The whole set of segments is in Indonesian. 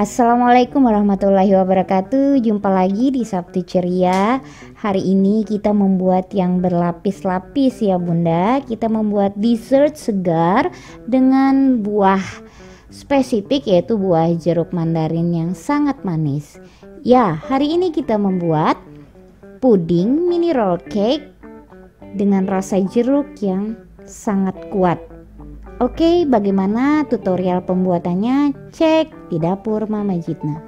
Assalamualaikum warahmatullahi wabarakatuh. Jumpa lagi di Sabtu Ceria. Hari ini kita membuat yang berlapis-lapis ya Bunda. Kita membuat dessert segar dengan buah spesifik, yaitu buah jeruk mandarin yang sangat manis. Ya, hari ini kita membuat puding mini roll cake dengan rasa jeruk yang sangat kuat. Oke, bagaimana tutorial pembuatannya? Cek di dapur Mama Jitna.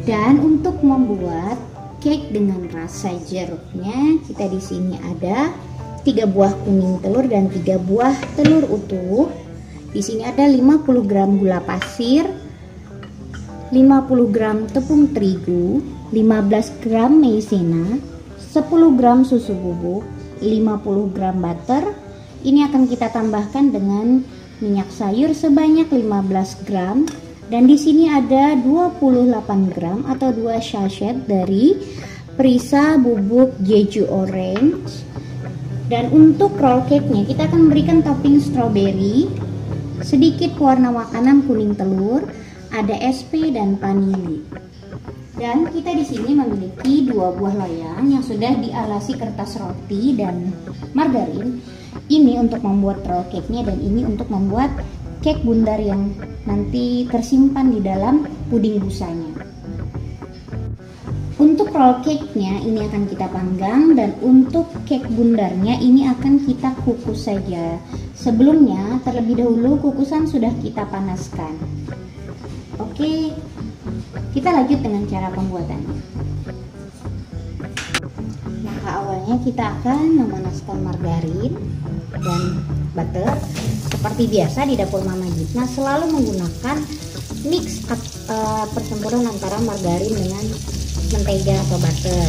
Dan untuk membuat cake dengan rasa jeruknya, kita di sini ada 3 buah kuning telur dan 3 buah telur utuh. Di sini ada 50 gram gula pasir, 50 gram tepung terigu, 15 gram maizena, 10 gram susu bubuk, 50 gram butter. Ini akan kita tambahkan dengan minyak sayur sebanyak 15 gram, dan di sini ada 28 gram atau 2 sachet dari perisa bubuk jeju orange. Dan untuk roll cake-nya kita akan memberikan topping strawberry, sedikit pewarna makanan kuning telur, ada SP dan vanili. Dan kita di sini memiliki 2 buah loyang yang sudah dialasi kertas roti dan margarin. Ini untuk membuat roll cake-nya dan ini untuk membuat cake bundar yang nanti tersimpan di dalam puding busanya. Untuk roll cake-nya ini akan kita panggang, dan untuk cake bundarnya ini akan kita kukus saja. Sebelumnya terlebih dahulu kukusan sudah kita panaskan. Oke, kita lanjut dengan cara pembuatannya. Langkah awalnya kita akan memanaskan margarin dan butter. Seperti biasa di dapur Mama Jitna selalu menggunakan mix percampuran antara margarin dengan mentega atau butter.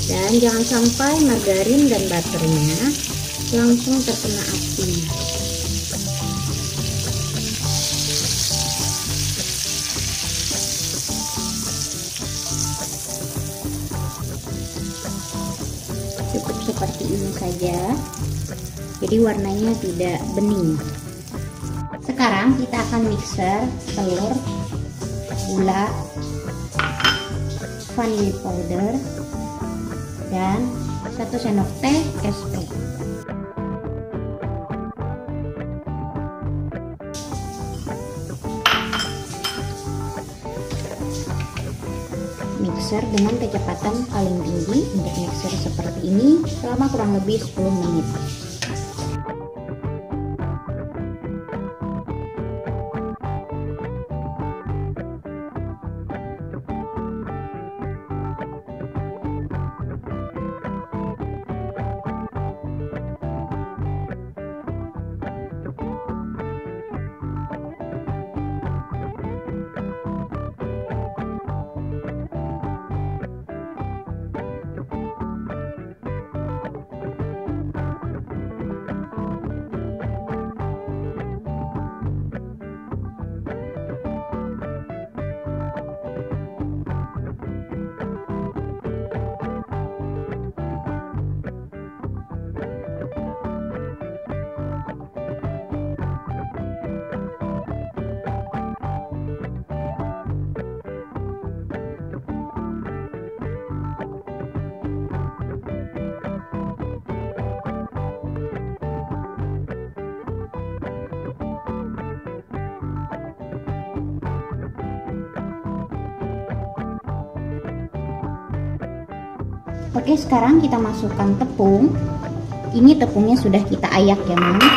Dan jangan sampai margarin dan butternya langsung terkena api. Cukup seperti ini saja, jadi warnanya tidak bening. Sekarang kita akan mixer telur, gula, vanilla powder, dan 1 sendok teh SP. Mixer dengan kecepatan paling tinggi untuk mixer seperti ini selama kurang lebih 10 menit. Oke, sekarang kita masukkan tepung. Ini tepungnya sudah kita ayak ya, Mama.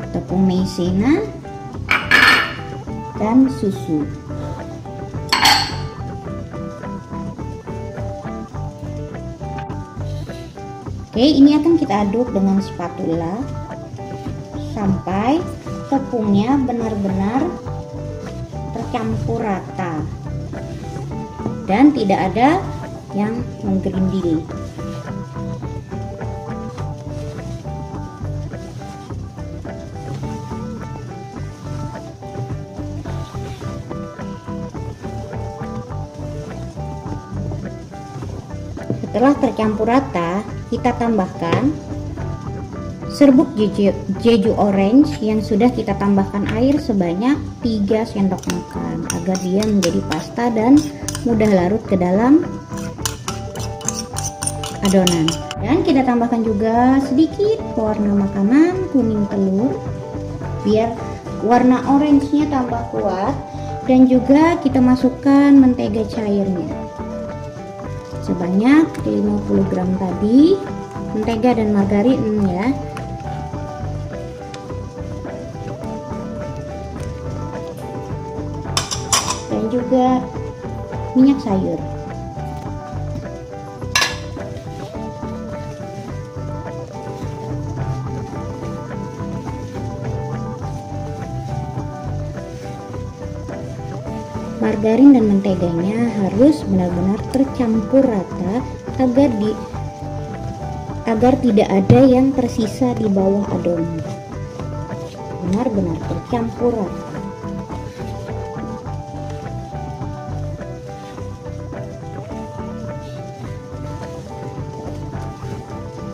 Tepung maizena dan susu. Oke, ini akan kita aduk dengan spatula sampai tepungnya benar-benar tercampur rata dan tidak ada yang menggerindil. Setelah tercampur rata, kita tambahkan serbuk jeju orange yang sudah kita tambahkan air sebanyak 3 sendok makan agar dia menjadi pasta dan mudah larut ke dalam adonan. Dan kita tambahkan juga sedikit pewarna makanan kuning telur biar warna orange-nya tambah kuat, dan juga kita masukkan mentega cairnya sebanyak 50 gram tadi, mentega dan margarin ya. Dan juga minyak sayur. Margarin dan menteganya harus benar-benar tercampur rata agar tidak ada yang tersisa di bawah adonan. Benar-benar tercampur rata.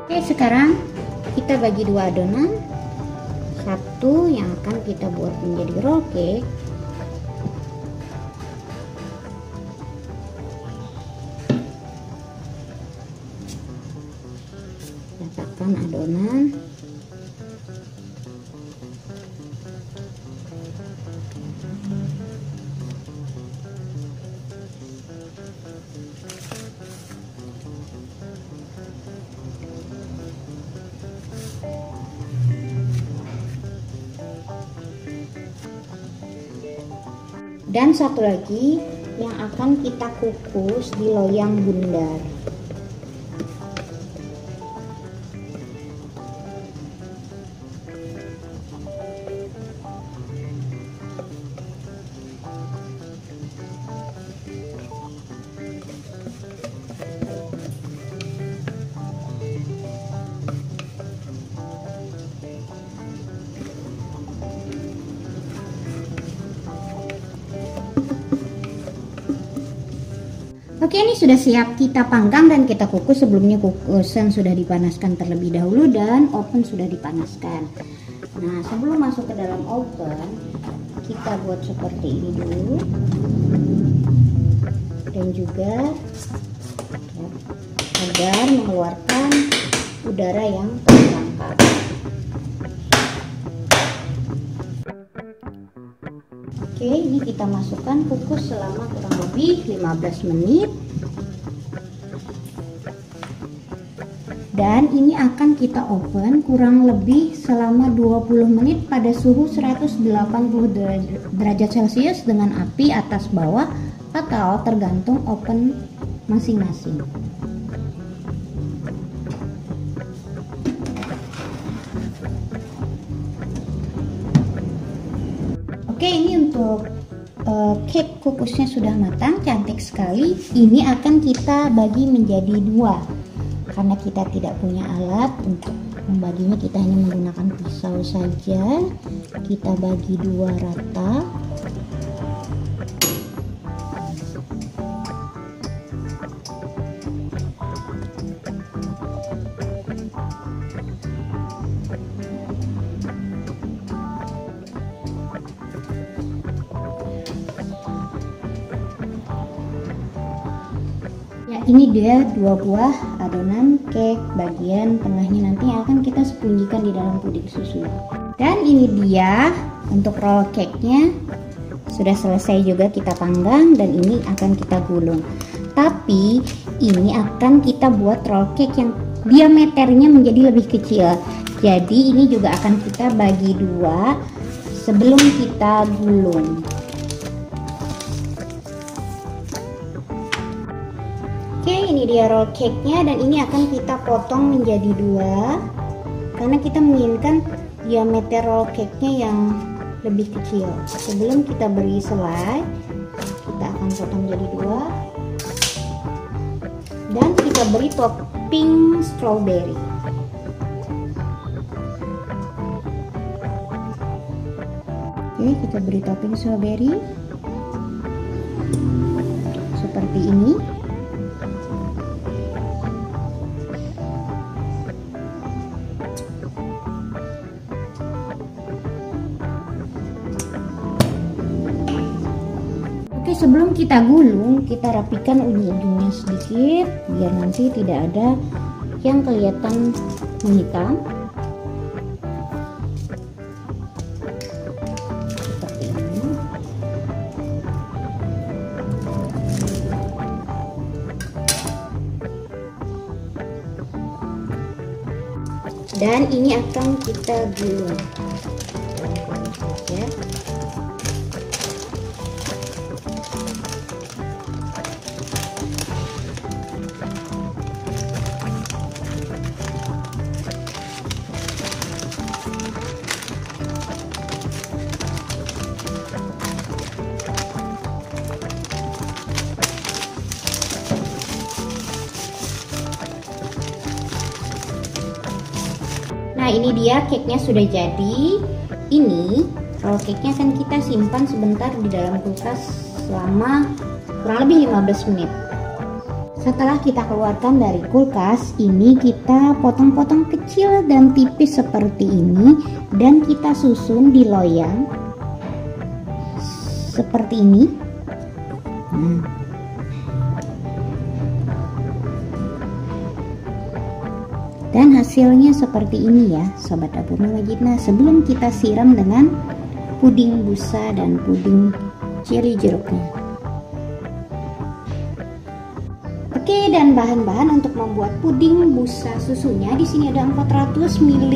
Oke, sekarang kita bagi dua adonan. Satu yang akan kita buat menjadi roll cake, letakkan adonan, dan satu lagi yang akan kita kukus di loyang bundar. Oke, ini sudah siap kita panggang dan kita kukus. Sebelumnya kukusan sudah dipanaskan terlebih dahulu dan oven sudah dipanaskan. Nah, sebelum masuk ke dalam oven, kita buat seperti ini dulu. Dan juga ya, agar mengeluarkan udara yang terperangkap. Oke, ini kita masukkan kukus selama kurang lebih 15 menit. Dan ini akan kita oven kurang lebih selama 20 menit pada suhu 180 derajat Celcius dengan api atas bawah atau tergantung oven masing-masing. Oke, ini untuk cake kukusnya sudah matang, cantik sekali. Ini akan kita bagi menjadi dua. Karena kita tidak punya alat untuk membaginya, kita hanya menggunakan pisau saja. Kita bagi dua rata. Ini dia dua buah adonan cake, bagian tengahnya nanti akan kita sembunyikan di dalam puding susu. Dan ini dia untuk roll cake-nya sudah selesai juga kita panggang, dan ini akan kita gulung. Tapi ini akan kita buat roll cake yang diameternya menjadi lebih kecil. Jadi ini juga akan kita bagi dua sebelum kita gulung. Oke, ini dia roll cake-nya, dan ini akan kita potong menjadi dua karena kita menginginkan diameter roll cake-nya yang lebih kecil. Sebelum kita beri selai, kita akan potong menjadi dua dan kita beri topping strawberry. Oke, kita beri topping strawberry seperti ini. sebelum kita gulung, kita rapikan ujung-ujungnya sedikit biar nanti tidak ada yang kelihatan menghitam. Seperti ini. Dan ini akan kita gulung. Ya. Nah, ini dia cake-nya sudah jadi. Ini roll cake-nya akan kita simpan sebentar di dalam kulkas selama kurang lebih 15 menit. Setelah kita keluarkan dari kulkas, ini kita potong-potong kecil dan tipis seperti ini dan kita susun di loyang seperti ini. Nah, dan hasilnya seperti ini ya Sobat Dapur Mama Gitna, sebelum kita siram dengan puding busa dan puding ceri jeruknya. Oke, dan bahan-bahan untuk membuat puding busa susunya di sini ada 400 ml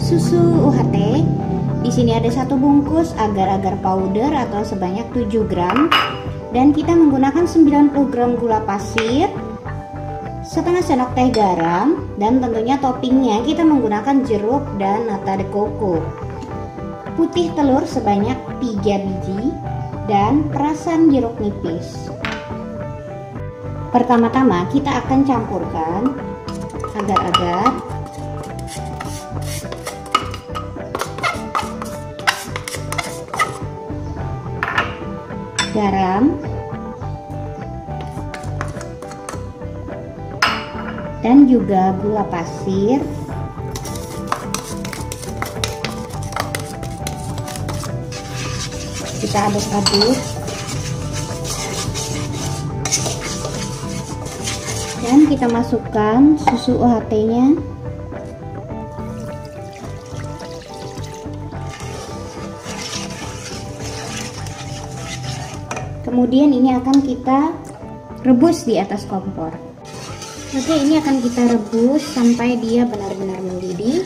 susu UHT. Di sini ada 1 bungkus agar-agar powder atau sebanyak 7 gram, dan kita menggunakan 90 gram gula pasir, setengah sendok teh garam, dan tentunya toppingnya kita menggunakan jeruk dan nata de coco. Putih telur sebanyak 3 biji dan perasan jeruk nipis. Pertama-tama kita akan campurkan agar-agar, garam, dan juga gula pasir. Kita aduk-aduk dan kita masukkan susu UHT-nya. Kemudian ini akan kita rebus di atas kompor. Oke, ini akan kita rebus sampai dia benar-benar mendidih.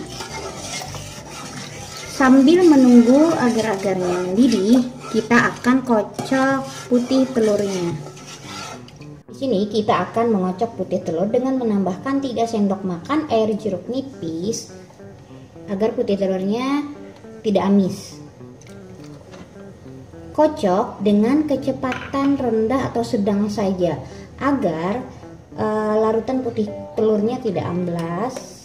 Sambil menunggu agar-agarnya mendidih, kita akan kocok putih telurnya. Di sini kita akan mengocok putih telur dengan menambahkan 3 sendok makan air jeruk nipis agar putih telurnya tidak amis. Kocok dengan kecepatan rendah atau sedang saja agar larutan putih telurnya tidak amblas.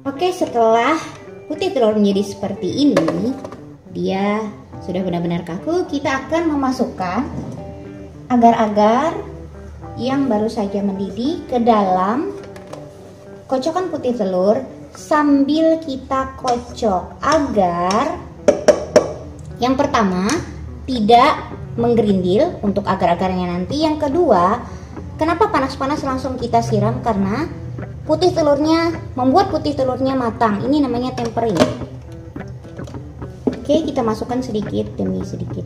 Oke, setelah putih telur menjadi seperti ini, dia sudah benar-benar kaku. Kita akan memasukkan agar-agar yang baru saja mendidih ke dalam kocokan putih telur sambil kita kocok agar yang pertama tidak menggerindil untuk agar-agarnya nanti. Yang kedua, kenapa panas-panas langsung kita siram? Karena putih telurnya membuat putih telurnya matang. Ini namanya tempering. Oke, kita masukkan sedikit demi sedikit.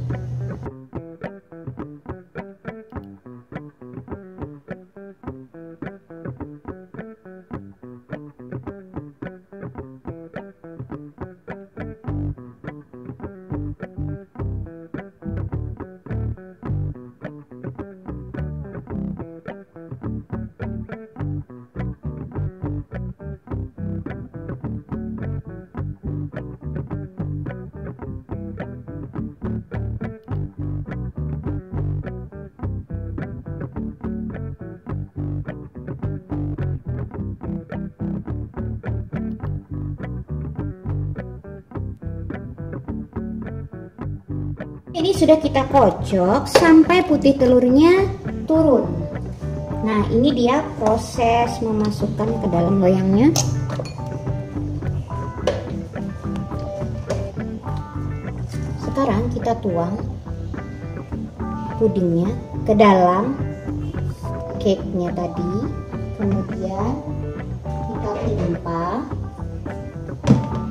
Ini sudah kita kocok sampai putih telurnya turun. Nah, ini dia proses memasukkan ke dalam loyangnya. Sekarang kita tuang pudingnya ke dalam cake-nya tadi. Kemudian kita timpa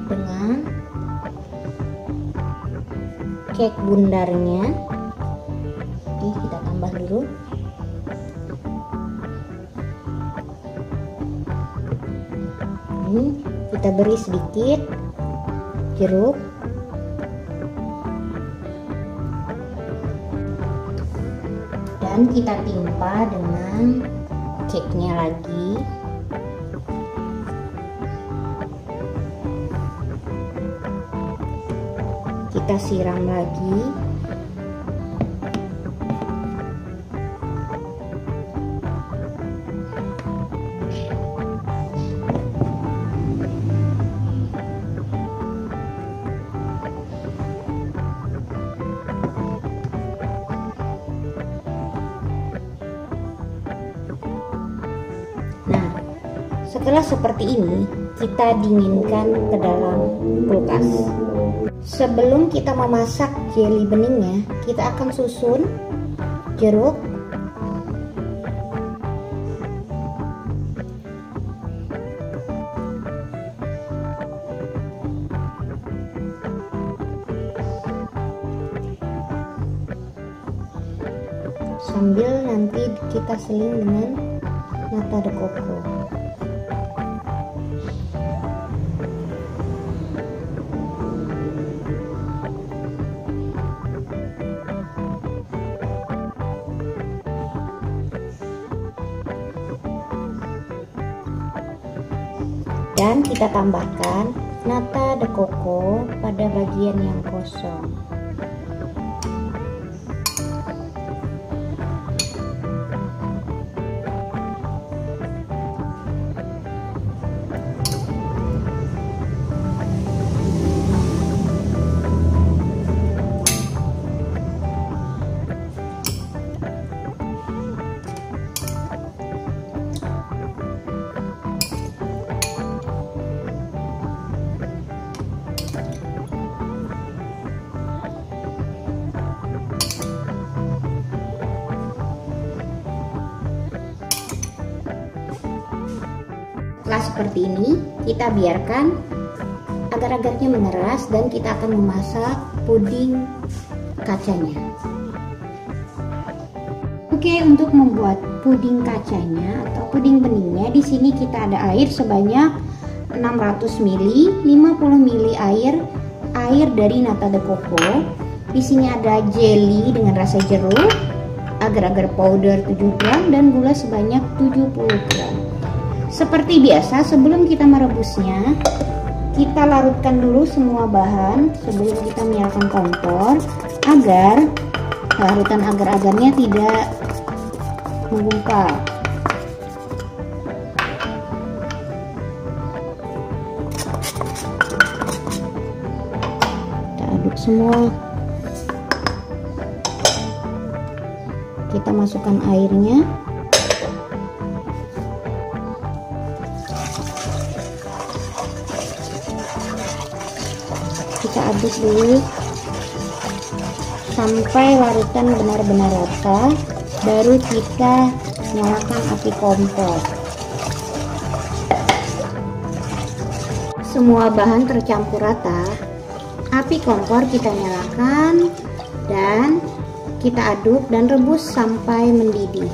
dengan cake bundarnya. Oke, kita tambah dulu. Ini kita beri sedikit jeruk. Dan kita timpa dengan cake-nya lagi. Kita siram lagi. Nah, setelah seperti ini, kita dinginkan ke dalam kulkas. Sebelum kita memasak jelly beningnya, kita akan susun jeruk, sambil nanti kita seling dengan nata de coco. Dan kita tambahkan nata de coco pada bagian yang kosong. Setelah seperti ini, kita biarkan agar-agarnya mengeras dan kita akan memasak puding kacanya. Oke, untuk membuat puding kacanya atau puding beningnya, di sini kita ada air sebanyak 600 ml, 50 ml air dari nata de coco. Di sini ada jelly dengan rasa jeruk, agar-agar powder 7 gram dan gula sebanyak 70 gram. Seperti biasa, sebelum kita merebusnya, kita larutkan dulu semua bahan sebelum kita menyalakan kompor agar larutan agar-agarnya tidak menggumpal. Kita aduk semua. Kita masukkan airnya. Kita aduk dulu sampai larutan benar-benar rata, baru kita nyalakan api kompor. Semua bahan tercampur rata, api kompor kita nyalakan dan kita aduk dan rebus sampai mendidih.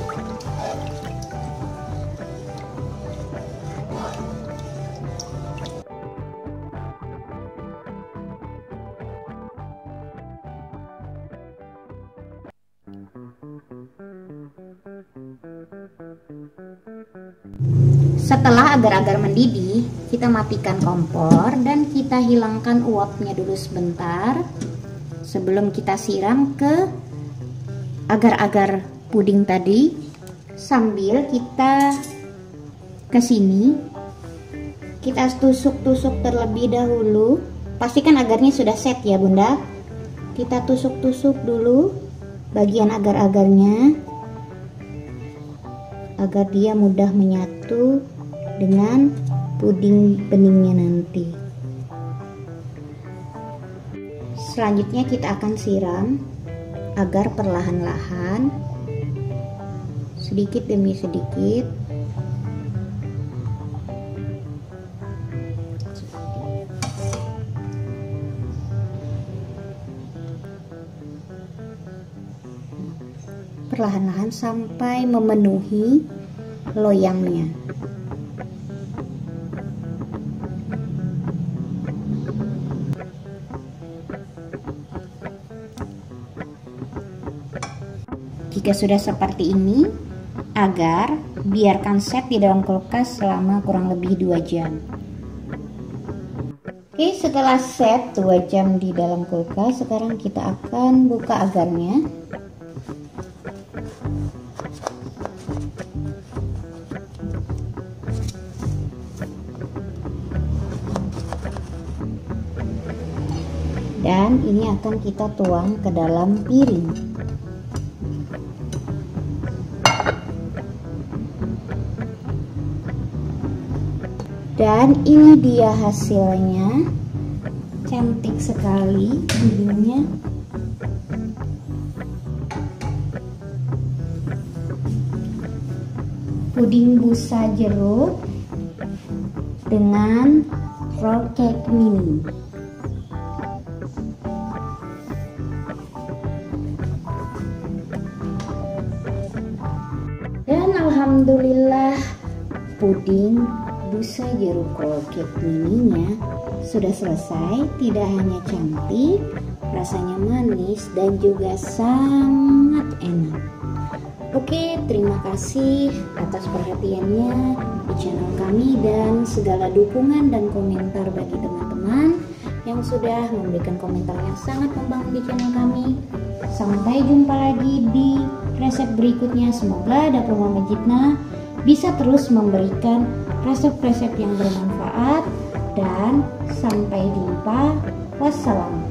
Setelah agar-agar mendidih, kita matikan kompor dan kita hilangkan uapnya dulu sebentar sebelum kita siram ke agar-agar puding tadi. Sambil kita ke sini, kita tusuk-tusuk terlebih dahulu. Pastikan agarnya sudah set ya Bunda. Kita tusuk-tusuk dulu bagian agar-agarnya agar dia mudah menyatu dengan puding beningnya nanti. Selanjutnya kita akan siram agar perlahan-lahan, sedikit demi sedikit, perlahan-lahan sampai memenuhi loyangnya. Jika sudah seperti ini, agar biarkan set di dalam kulkas selama kurang lebih 2 jam. Oke, setelah set 2 jam di dalam kulkas, sekarang kita akan buka agarnya. Dan ini akan kita tuang ke dalam piring. Dan ini dia hasilnya, cantik sekali pudingnya. Puding busa jeruk dengan roll cake mini. Dan alhamdulillah puding busa jeruk roll cake mininya sudah selesai. Tidak hanya cantik, rasanya manis dan juga sangat enak. Oke, terima kasih atas perhatiannya di channel kami dan segala dukungan dan komentar bagi teman-teman yang sudah memberikan komentar yang sangat membangun di channel kami. Sampai jumpa lagi di resep berikutnya. Semoga dapur Mama Jitna bisa terus memberikan resep-resep yang bermanfaat, dan sampai jumpa. Wassalam.